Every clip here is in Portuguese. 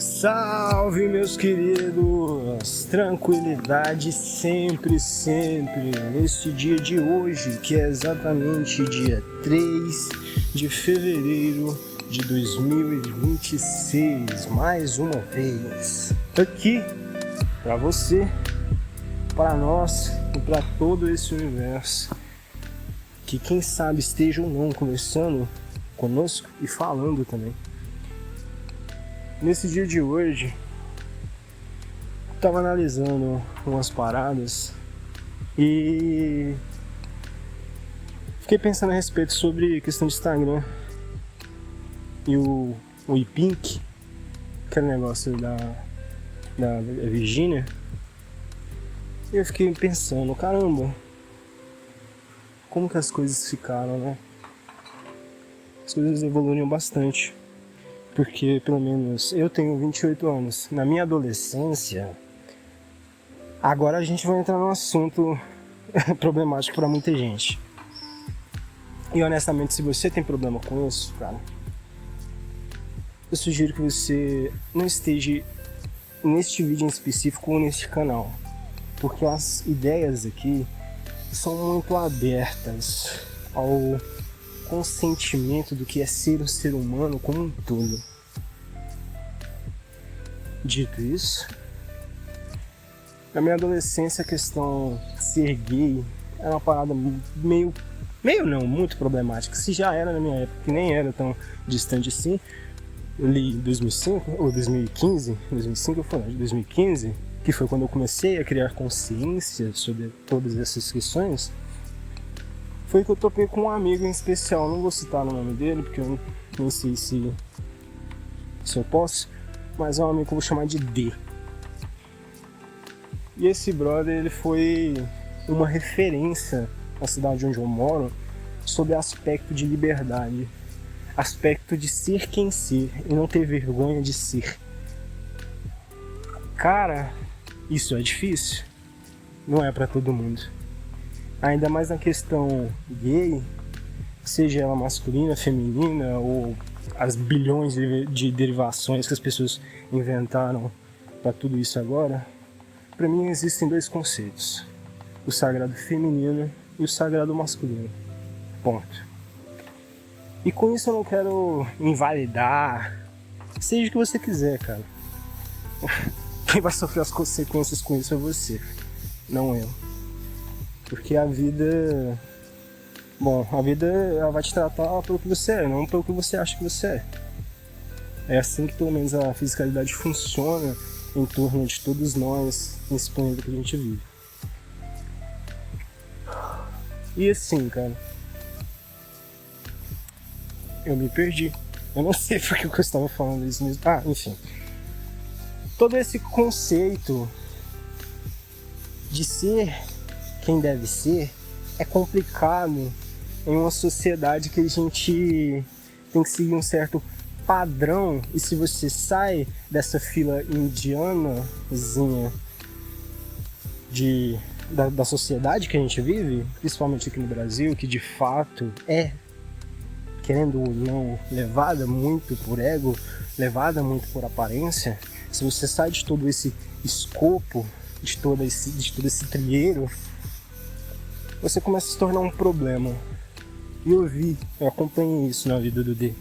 Salve, meus queridos! Tranquilidade sempre, sempre, neste dia de hoje, que é exatamente dia 3 de fevereiro de 2026, mais uma vez, aqui para você, para nós e para todo esse universo, que quem sabe esteja ou não conversando conosco e falando também. Nesse dia de hoje, estava analisando umas paradas e fiquei pensando a respeito sobre a questão de Instagram e o e-pink, aquele negócio da Virgínia. E eu fiquei pensando, caramba, como que as coisas ficaram, né? As coisas evoluíram bastante. Porque, pelo menos, eu tenho 28 anos. Na minha adolescência, agora a gente vai entrar num assunto problemático para muita gente. E, honestamente, se você tem problema com isso, cara, eu sugiro que você não esteja neste vídeo em específico ou neste canal. Porque as ideias aqui são muito abertas ao consentimento do que é ser um ser humano como um todo. Dito isso, na minha adolescência a questão de ser gay era uma parada meio não, muito problemática. Se já era na minha época, que nem era tão distante assim, eu li em 2005 ou 2015, 2005 foi, 2015, que foi quando eu comecei a criar consciência sobre todas essas questões. Foi que eu topei com um amigo em especial, não vou citar o nome dele, porque eu nem sei se eu posso, mas é um amigo que eu vou chamar de D. E esse brother, ele foi uma referência na cidade onde eu moro sobre aspecto de liberdade, aspecto de ser quem ser e não ter vergonha de ser. Cara, isso é difícil, não é pra todo mundo. Ainda mais na questão gay, seja ela masculina, feminina ou as bilhões de derivações que as pessoas inventaram para tudo isso agora, para mim existem dois conceitos: o sagrado feminino e o sagrado masculino. Ponto. E com isso eu não quero invalidar, seja o que você quiser, cara. Quem vai sofrer as consequências com isso é você, não eu. Porque a vida... Bom, a vida ela vai te tratar pelo que você é, não pelo que você acha que você é. É assim que pelo menos a fisicalidade funciona em torno de todos nós nesse planeta que a gente vive. E assim, cara, eu me perdi. Eu não sei por que eu estava falando isso mesmo. Ah, enfim. Todo esse conceito de ser quem deve ser é complicado em uma sociedade que a gente tem que seguir um certo padrão, e se você sai dessa fila indianazinha da sociedade que a gente vive, principalmente aqui no Brasil, que de fato é, querendo ou não, levada muito por ego, levada muito por aparência, se você sai de todo esse escopo, de todo esse trilheiro, você começa a se tornar um problema. E eu acompanhei isso na vida do D.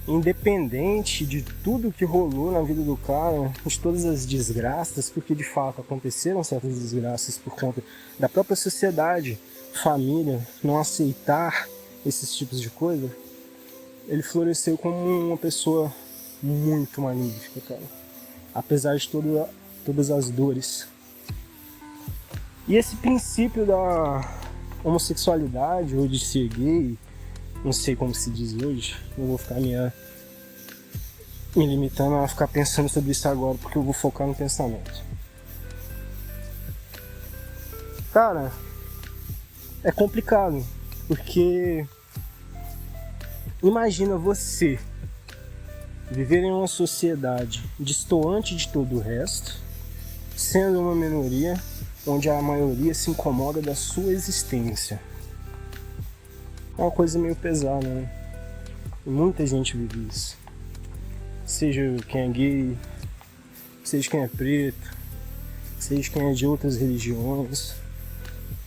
Independente de tudo que rolou na vida do cara, de todas as desgraças, porque de fato aconteceram certas desgraças por conta da própria sociedade, família, não aceitar esses tipos de coisa, ele floresceu como uma pessoa muito magnífica, cara. Apesar de todas as dores. E esse princípio da homossexualidade ou de ser gay, não sei como se diz hoje, eu vou ficar me limitando a ficar pensando sobre isso agora, porque eu vou focar no pensamento. Cara, é complicado, porque imagina você viver em uma sociedade distoante de todo o resto, sendo uma minoria, onde a maioria se incomoda da sua existência. É uma coisa meio pesada, né? E muita gente vive isso. seja quem é gay, seja quem é preto, seja quem é de outras religiões,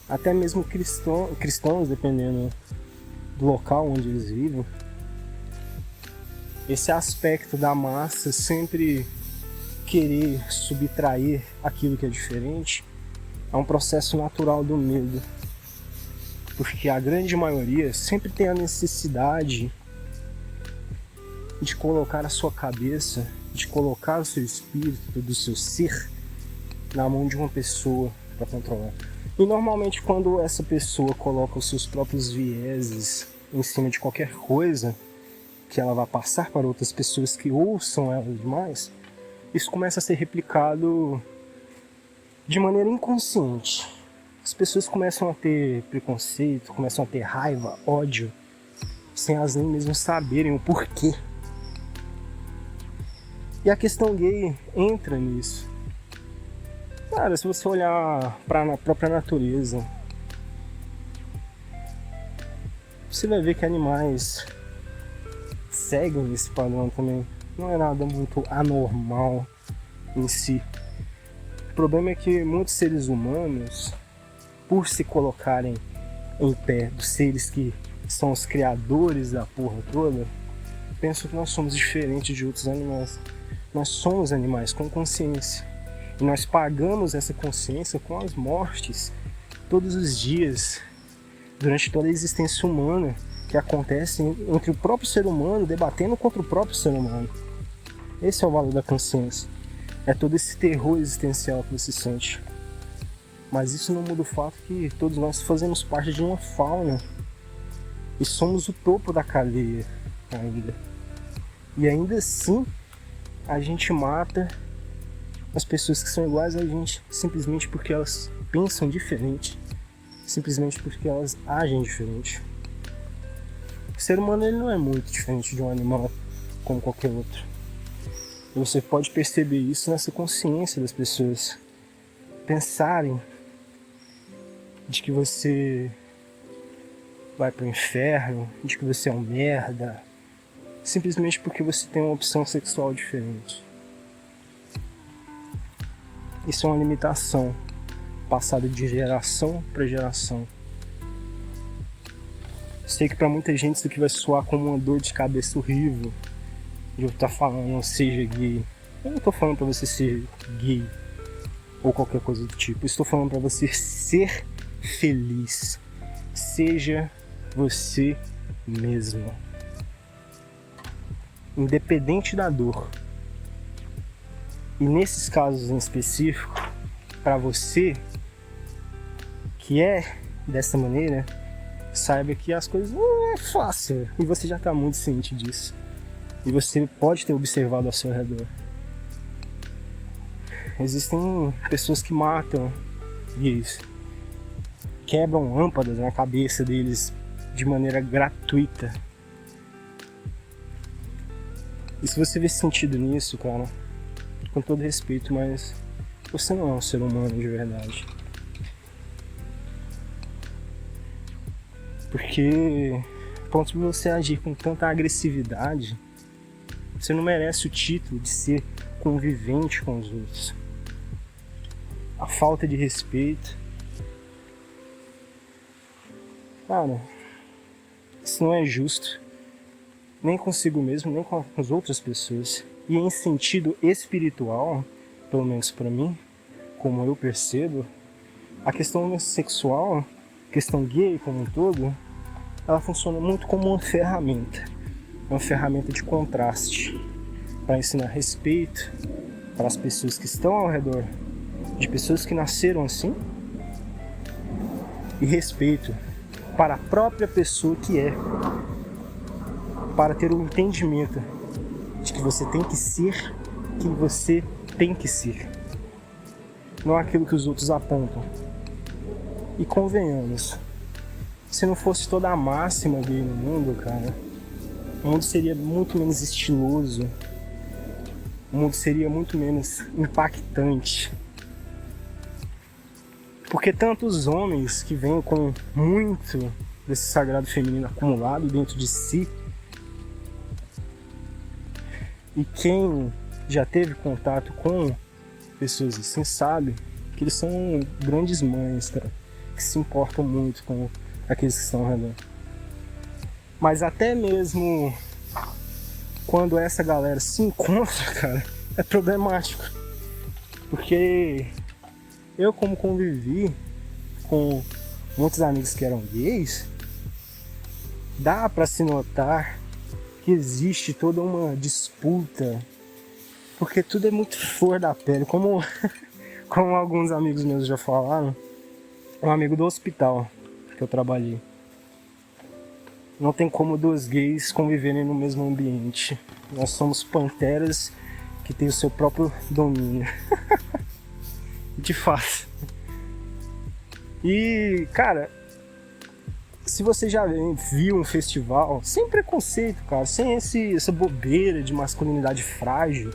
até mesmo cristãos, dependendo do local onde eles vivem. Esse aspecto da massa sempre querer subtrair aquilo que é diferente é um processo natural do medo, porque a grande maioria sempre tem a necessidade de colocar a sua cabeça, de colocar o seu espírito, do seu ser, na mão de uma pessoa para controlar. E normalmente quando essa pessoa coloca os seus próprios vieses em cima de qualquer coisa que ela vai passar para outras pessoas que ouçam ela demais, isso começa a ser replicado de maneira inconsciente. As pessoas começam a ter preconceito, começam a ter raiva, ódio, sem elas nem mesmo saberem o porquê. E a questão gay entra nisso. Cara, se você olhar para a própria natureza, você vai ver que animais seguem esse padrão também. Não é nada muito anormal em si. O problema é que muitos seres humanos, por se colocarem em pé dos seres que são os criadores da porra toda, pensam que nós somos diferentes de outros animais. Nós somos animais com consciência. E nós pagamos essa consciência com as mortes todos os dias, durante toda a existência humana, que acontece entre o próprio ser humano debatendo contra o próprio ser humano. Esse é o valor da consciência. É todo esse terror existencial que você sente. Mas isso não muda o fato que todos nós fazemos parte de uma fauna e somos o topo da cadeia ainda. E ainda assim a gente mata as pessoas que são iguais a gente simplesmente porque elas pensam diferente, simplesmente porque elas agem diferente. O ser humano ele não é muito diferente de um animal como qualquer outro. E você pode perceber isso nessa consciência das pessoas pensarem de que você vai pro inferno, de que você é um merda, simplesmente porque você tem uma opção sexual diferente. Isso é uma limitação passada de geração para geração. Sei que para muita gente isso aqui vai soar como uma dor de cabeça horrível de eu estar falando, não seja gay. Eu não estou falando para você ser gay ou qualquer coisa do tipo. Eu estou falando para você ser feliz. Seja você mesmo. Independente da dor. E nesses casos em específico, para você que é dessa maneira, saiba que as coisas não é fácil e você já está muito ciente disso. E você pode ter observado ao seu redor. Existem pessoas que matam gays, quebram lâmpadas na cabeça deles de maneira gratuita. E se você vê sentido nisso, cara, com todo respeito, mas você não é um ser humano de verdade. Porque, ponto de você agir com tanta agressividade, você não merece o título de ser convivente com os outros. A falta de respeito. Cara, isso não é justo. Nem consigo mesmo, nem com as outras pessoas. E em sentido espiritual, pelo menos para mim, como eu percebo, a questão sexual, a questão gay como um todo, ela funciona muito como uma ferramenta de contraste, para ensinar respeito para as pessoas que estão ao redor, de pessoas que nasceram assim, e respeito para a própria pessoa que é, para ter o entendimento de que você tem que ser quem você tem que ser, não aquilo que os outros apontam. E convenhamos, se não fosse toda a máxima gay no mundo, cara, o mundo seria muito menos estiloso, o mundo seria muito menos impactante. Porque tantos homens que vêm com muito desse sagrado feminino acumulado dentro de si E quem já teve contato com pessoas assim sabe que eles são grandes mães, cara, que se importam muito com aqueles que estão ao redor. Mas até mesmo quando essa galera se encontra, cara, é problemático. Porque eu, como convivi com muitos amigos que eram gays, dá pra se notar que existe toda uma disputa, porque tudo é muito flor da pele, como alguns amigos meus já falaram. Um amigo do hospital que eu trabalhei, não tem como dois gays conviverem no mesmo ambiente. Nós somos panteras que têm o seu próprio domínio. De fato. E, cara, se você já viu um festival, sem preconceito, cara, sem essa bobeira de masculinidade frágil,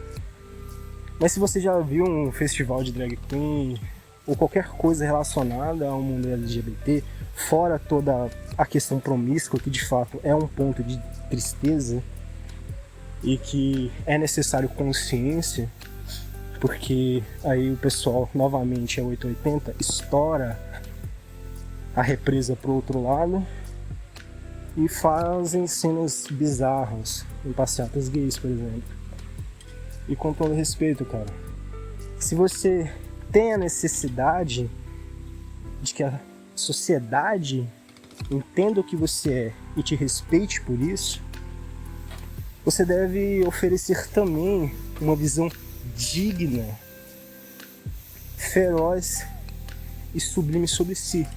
mas se você já viu um festival de drag queen ou qualquer coisa relacionada ao mundo LGBT, fora toda a questão promíscua, que de fato é um ponto de tristeza e que é necessário consciência, porque aí o pessoal novamente é 880, estoura a represa pro outro lado e fazem cenas bizarras em passeatas gays, por exemplo. E com todo respeito, cara, se você tem a necessidade de que a sociedade entenda o que você é e te respeite por isso, você deve oferecer também uma visão digna, feroz e sublime sobre si,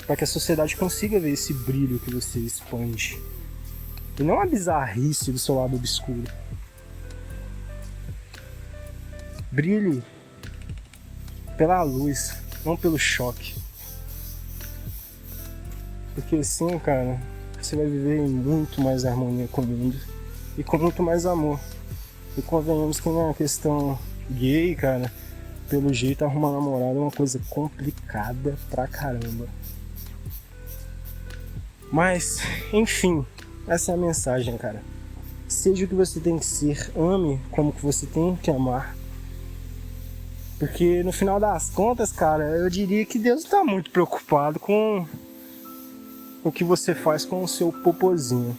para que a sociedade consiga ver esse brilho que você expande e não a bizarrice do seu lado obscuro. Brilhe pela luz, não pelo choque. Porque assim, cara, você vai viver em muito mais harmonia com o mundo e com muito mais amor. E convenhamos que na questão gay, cara, pelo jeito arrumar namorado é uma coisa complicada pra caramba. Mas, enfim, essa é a mensagem, cara. Seja o que você tem que ser, ame como que você tem que amar. Porque no final das contas, cara, eu diria que Deus tá muito preocupado com o que você faz com o seu popozinho.